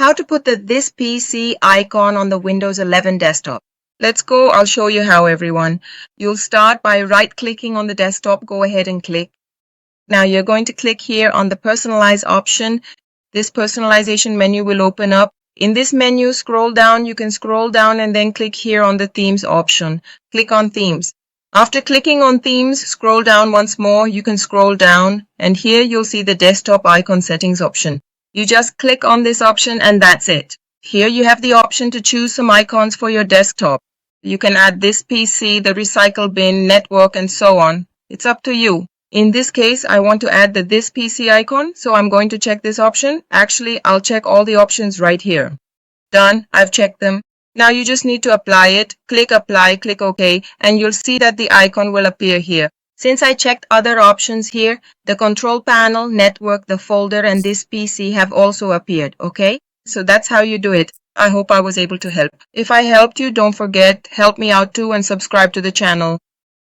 How to put the This PC icon on the Windows 11 desktop. Let's go. I'll show you how, everyone. You'll start by right-clicking on the desktop. Go ahead and click. Now you're going to click here on the Personalize option. This personalization menu will open up. In this menu, scroll down. You can scroll down and then click here on the Themes option. Click on Themes. After clicking on Themes, scroll down once more. You can scroll down and here you'll see the Desktop Icon Settings option. You just click on this option and that's it. Here you have the option to choose some icons for your desktop. You can add this PC, the recycle bin, network, and so on. It's up to you. In this case, I want to add the This PC icon, so I'm going to check this option. Actually, I'll check all the options right here. Done. I've checked them. Now you just need to apply it. Click Apply, click OK, and you'll see that the icon will appear here. Since I checked other options here, the control panel, network, the folder, and this PC have also appeared, okay? So that's how you do it. I hope I was able to help. If I helped you, don't forget, help me out too and subscribe to the channel.